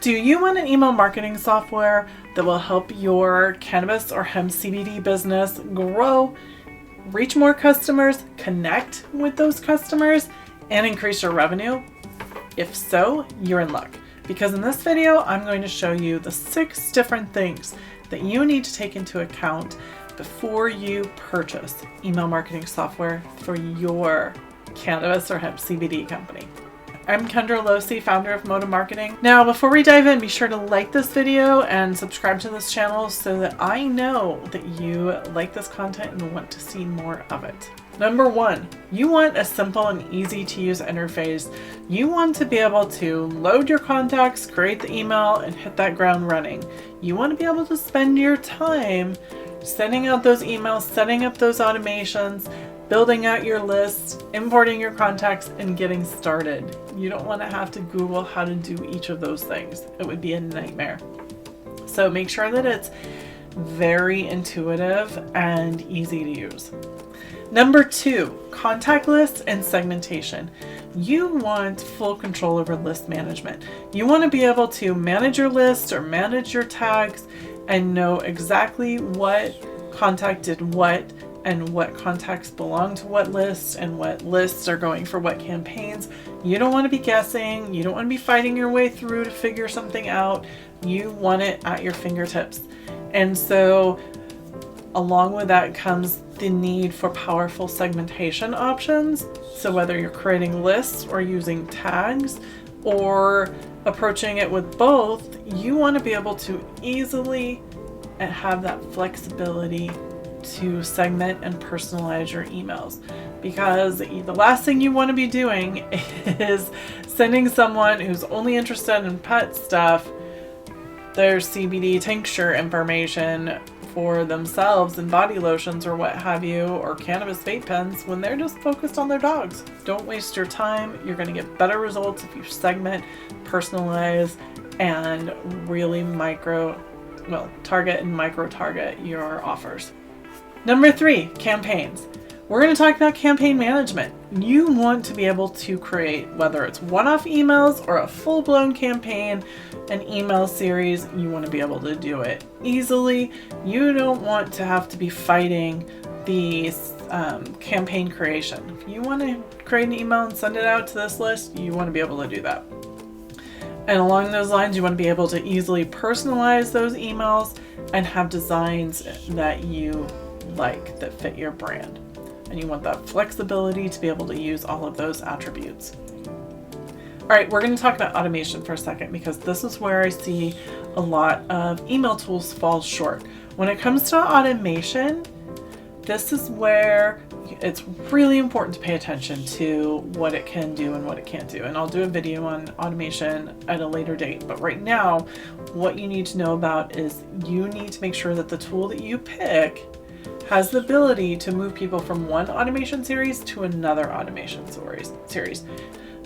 Do you want an email marketing software that will help your cannabis or hemp CBD business grow, reach more customers, connect with those customers, and increase your revenue? If so, you're in luck. Because in this video, I'm going to show you the 6 different things that you need to take into account before you purchase email marketing software for your cannabis or hemp CBD company. I'm Kendra Losi, founder of Moda Marketing. Now, before we dive in, be sure to like this video and subscribe to this channel so that I know that you like this content and want to see more of it. Number 1, you want a simple and easy to use interface. You want to be able to load your contacts, create the email, and hit that ground running. You want to be able to spend your time sending out those emails, setting up those automations, building out your list, importing your contacts, and getting started. You don't want to have to Google how to do each of those things. It would be a nightmare. So make sure that it's very intuitive and easy to use. Number 2, contact lists and segmentation. You want full control over list management. You want to be able to manage your list or manage your tags and know exactly what contact did what and what contacts belong to what lists and what lists are going for what campaigns. You don't want to be guessing. You don't want to be fighting your way through to figure something out. You want it at your fingertips. And so along with that comes the need for powerful segmentation options. So whether you're creating lists or using tags or approaching it with both, you want to be able to easily and have that flexibility to segment and personalize your emails, because the last thing you want to be doing is sending someone who's only interested in pet stuff their CBD tincture information for themselves and body lotions or what have you, or cannabis vape pens, when they're just focused on their dogs. Don't waste your time. You're going to get better results if you segment, personalize, and really target and micro target your offers. Number 3, campaigns. We're going to talk about campaign management. You want to be able to create, whether it's one-off emails or a full-blown campaign, an email series, you want to be able to do it easily. You don't want to have to be fighting the campaign creation. If you want to create an email and send it out to this list, you want to be able to do that. And along those lines, you want to be able to easily personalize those emails and have designs that you like that fit your brand. And you want that flexibility to be able to use all of those attributes. All right, we're going to talk about automation for a second, because this is where I see a lot of email tools fall short. When it comes to automation, this is where it's really important to pay attention to what it can do and what it can't do. And I'll do a video on automation at a later date. But right now, what you need to know about is you need to make sure that the tool that you pick has the ability to move people from one automation series to another automation series.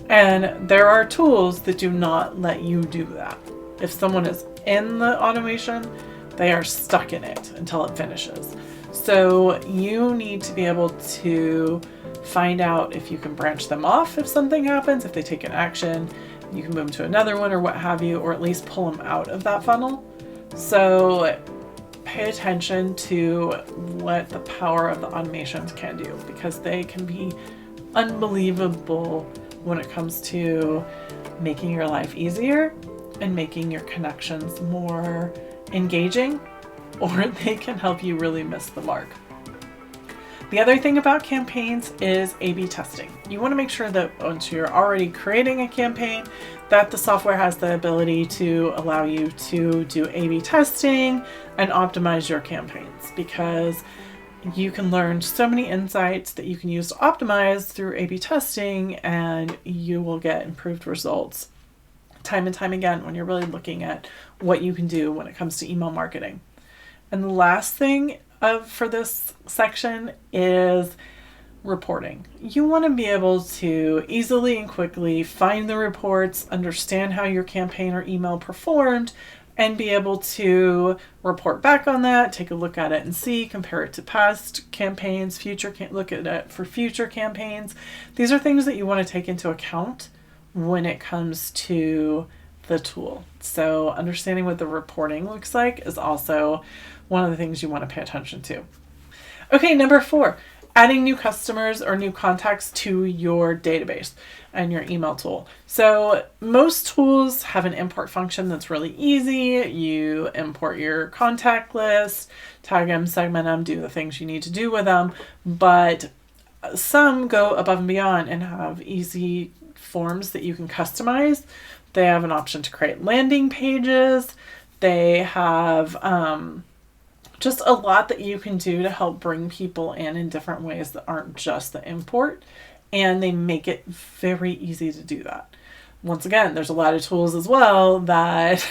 And there are tools that do not let you do that. If someone is in the automation, they are stuck in it until it finishes. So you need to be able to find out if you can branch them off if something happens, if they take an action, you can move them to another one or what have you, or at least pull them out of that funnel. So pay attention to what the power of the automations can do, because they can be unbelievable when it comes to making your life easier and making your connections more engaging, or they can help you really miss the mark. The other thing about campaigns is A/B testing. You want to make sure that once you're already creating a campaign, that the software has the ability to allow you to do A/B testing and optimize your campaigns, because you can learn so many insights that you can use to optimize through A/B testing, and you will get improved results time and time again when you're really looking at what you can do when it comes to email marketing. And the last thing for this section is reporting. You want to be able to easily and quickly find the reports, understand how your campaign or email performed, and be able to report back on that, take a look at it and see, compare it to past campaigns, look at it for future campaigns. These are things that you want to take into account when it comes to the tool. So understanding what the reporting looks like is also one of the things you want to pay attention to. Okay, number 4, adding new customers or new contacts to your database and your email tool. So most tools have an import function that's really easy. You import your contact list, tag them, segment them, do the things you need to do with them. But some go above and beyond and have easy forms that you can customize. They have an option to create landing pages. They have just a lot that you can do to help bring people in different ways that aren't just the import. And they make it very easy to do that. Once again, there's a lot of tools as well that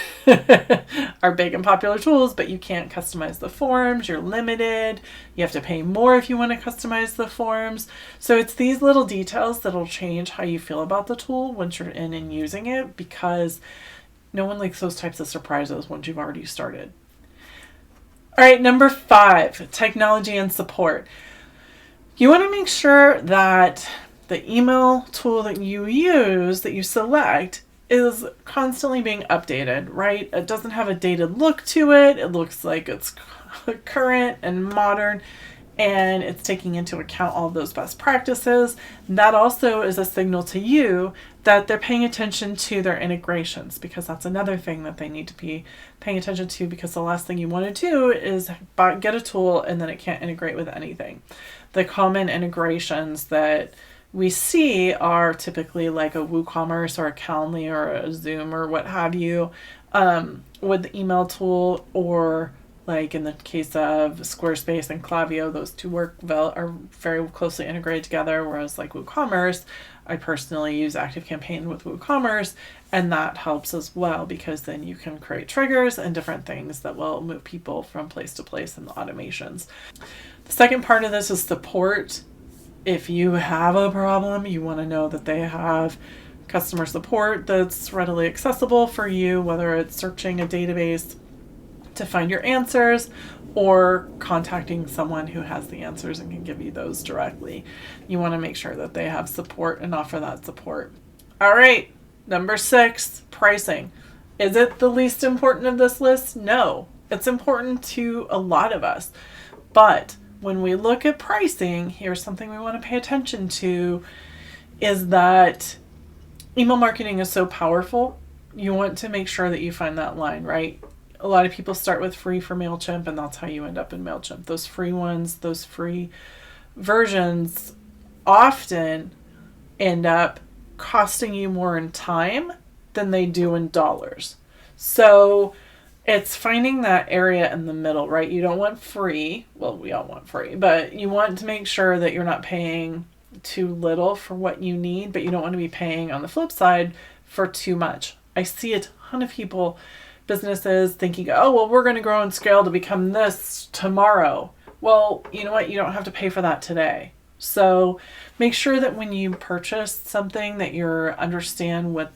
are big and popular tools, but you can't customize the forms. You're limited. You have to pay more if you want to customize the forms. So it's these little details that'll change how you feel about the tool once you're in and using it, because no one likes those types of surprises once you've already started. All right, number 5, technology and support. You want to make sure that the email tool that you use, that you select, is constantly being updated, right? It doesn't have a dated look to it. It looks like it's current and modern, and it's taking into account all of those best practices. That also is a signal to you that they're paying attention to their integrations, because that's another thing that they need to be paying attention to, because the last thing you want to do is get a tool and then it can't integrate with anything. The common integrations that we see are typically like a WooCommerce or a Calendly or a Zoom or what have you, with the email tool, or like in the case of Squarespace and Klaviyo, those two are very closely integrated together. Whereas like WooCommerce, I personally use ActiveCampaign with WooCommerce, and that helps as well, because then you can create triggers and different things that will move people from place to place in the automations. The second part of this is support. If you have a problem, you want to know that they have customer support that's readily accessible for you, whether it's searching a database to find your answers or contacting someone who has the answers and can give you those directly. You want to make sure that they have support and offer that support. All right, number 6, pricing. Is it the least important of this list? No, it's important to a lot of us. But when we look at pricing, here's something we want to pay attention to, is that email marketing is so powerful. You want to make sure that you find that line, right? A lot of people start with free for MailChimp, and that's how you end up in MailChimp. Those free ones, those free versions often end up costing you more in time than they do in dollars. So it's finding that area in the middle, right? You don't want free. Well, we all want free, but you want to make sure that you're not paying too little for what you need, but you don't want to be paying on the flip side for too much. I see a ton of people, businesses, thinking, oh, well, we're going to grow and scale to become this tomorrow. Well, you know what? You don't have to pay for that today. So make sure that when you purchase something that you understand what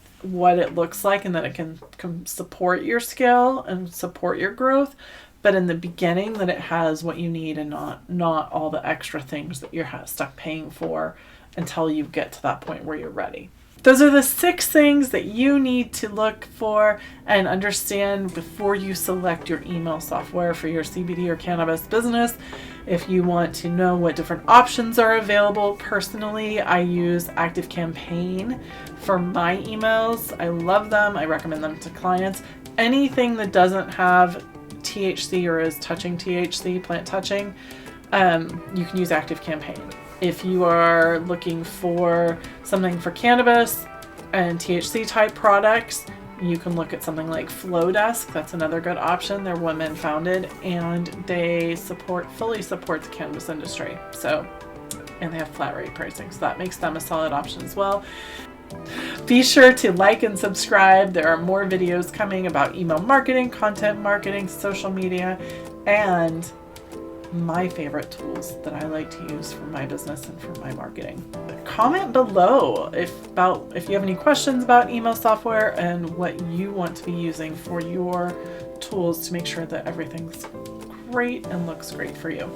it looks like, and that it can support your scale and support your growth. But in the beginning, that it has what you need and not all the extra things that you're stuck paying for until you get to that point where you're ready. Those are the 6 things that you need to look for and understand before you select your email software for your CBD or cannabis business. If you want to know what different options are available, personally, I use ActiveCampaign for my emails. I love them. I recommend them to clients. Anything that doesn't have THC or is touching THC, plant touching, you can use ActiveCampaign. If you are looking for something for cannabis and THC type products, you can look at something like Flowdesk. That's another good option. They're women founded, and they fully support the cannabis industry. And they have flat rate pricing, so that makes them a solid option as well. Be sure to like and subscribe. There are more videos coming about email marketing, content marketing, social media, and my favorite tools that I like to use for my business and for my marketing. Comment below if you have any questions about email software and what you want to be using for your tools to make sure that everything's great and looks great for you.